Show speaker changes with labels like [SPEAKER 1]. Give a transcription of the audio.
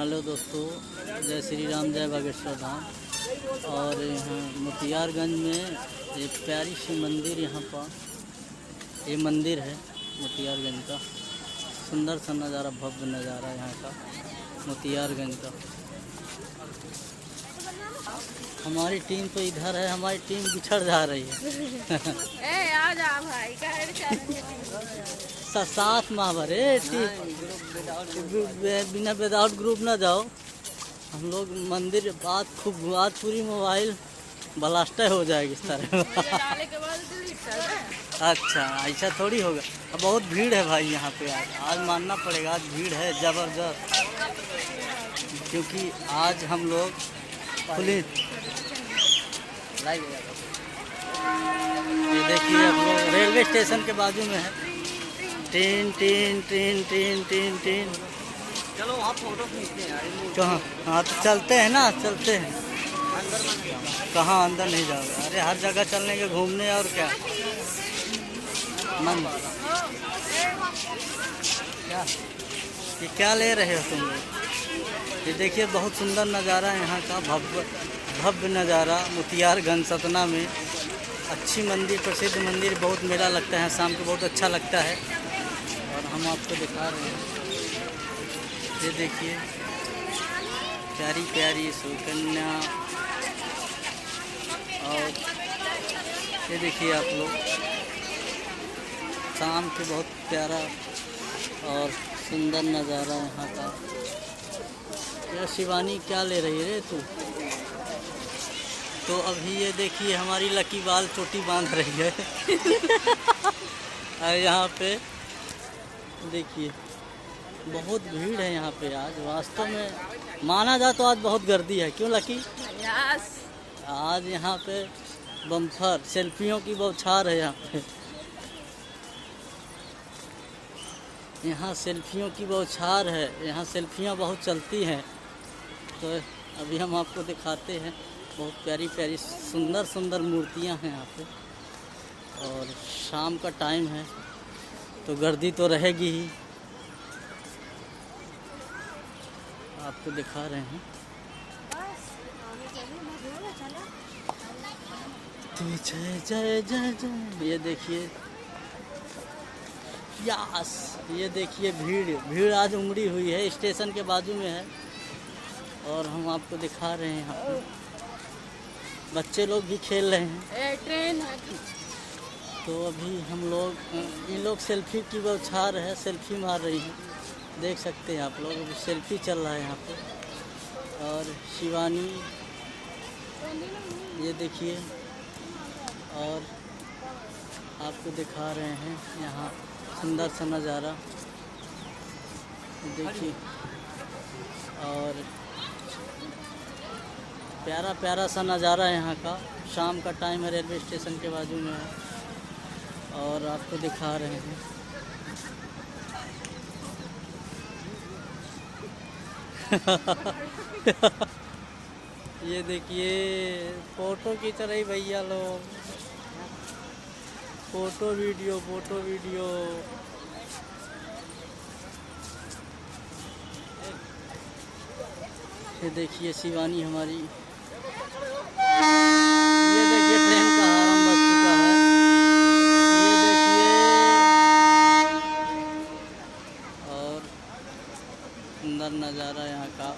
[SPEAKER 1] Hello दोस्तों, जय श्री राम, जय बागेश्वर धाम। और यहाँ मोतियारगंज में एक प्यारी सी मंदिर, यहाँ पर ये मंदिर है मोतियारगंज का। सुंदर सा नज़ारा, भव्य नज़ारा यहाँ का मोतियारगंज का। हमारी टीम तो इधर है, हमारी टीम बिछड़ जा रही है।
[SPEAKER 2] आ जा भाई,
[SPEAKER 1] साथ महाभरे बिना विदाउट ग्रुप ना जाओ। हम लोग मंदिर बात पूरी मोबाइल ब्लास्टर हो जाएगी इस तरह। अच्छा, ऐसा थोड़ी होगा। अब बहुत भीड़ है भाई यहाँ पे। आज मानना पड़ेगा, आज भीड़ है ज़बरदस्त, क्योंकि आज हम लोग पुलिस ये देखिए, आप लोग रेलवे स्टेशन के बाजू में है। Tin tin tin tin tin tin. चलो वहाँ फोटो खींचते हैं। कहाँ? हाँ तो चलते हैं ना, चलते हैं। कहाँ अंदर नहीं जाओगे? अरे हर जगह चलने के, घूमने और क्या मन। क्या ले रहे हो तुम लोग? ये देखिए, बहुत सुंदर नज़ारा है यहाँ का, भव्य नज़ारा मोतियारगंज सतना में। अच्छी मंदिर, प्रसिद्ध मंदिर, बहुत मेला लगता है शाम को, बहुत अच्छा लगता है। और हम आपको दिखा रहे हैं, ये देखिए प्यारी प्यारी सुकन्या। और ये देखिए आप लोग, शाम के बहुत प्यारा और सुंदर नज़ारा यहाँ का। यार शिवानी, क्या ले रही है रे तू? तो अभी ये देखिए, हमारी लकी बाल चोटी बांध रही है। और यहाँ पे देखिए, बहुत भीड़ है यहाँ पे आज। वास्तव में माना जाए तो आज बहुत गर्दी है। क्यों लकी?
[SPEAKER 2] यस।
[SPEAKER 1] आज यहाँ पे बम्फर सेल्फियों की बौछार है यहाँ पे। यहाँ सेल्फियों की बौछार है, यहाँ सेल्फियाँ बहुत चलती हैं। तो अभी हम आपको दिखाते हैं, बहुत प्यारी प्यारी सुंदर सुंदर मूर्तियाँ हैं यहाँ पे। और शाम का टाइम है तो गर्दी तो रहेगी ही। आपको दिखा रहे हैं। जय जय जय जय। ये देखिए, यस, ये देखिए भीड़ आज उमड़ी हुई है, स्टेशन के बाजू में है। और हम आपको दिखा रहे हैं, यहाँ पे बच्चे लोग भी खेल रहे हैं।
[SPEAKER 2] ट्रेन है।
[SPEAKER 1] तो अभी हम लोग, ये लोग सेल्फी की बौछार है, सेल्फी मार रही हैं। देख सकते हैं आप लोग, अभी सेल्फी चल रहा है यहाँ पे। और शिवानी, ये देखिए, और आपको दिखा रहे हैं यहाँ सुंदर सा नज़ारा देखिए। और प्यारा प्यारा सा नज़ारा है यहाँ का। शाम का टाइम है, रेलवे स्टेशन के बाजू में है। और आपको दिखा रहे हैं। ये देखिए, फोटो खींच रही भैया लोग, फोटो वीडियो, फोटो वीडियो। ये देखिए शिवानी हमारी, ये देखिए ट्रेन का हॉर्न बज चुका है। ये देखिए, और सुंदर नज़ारा यहाँ का।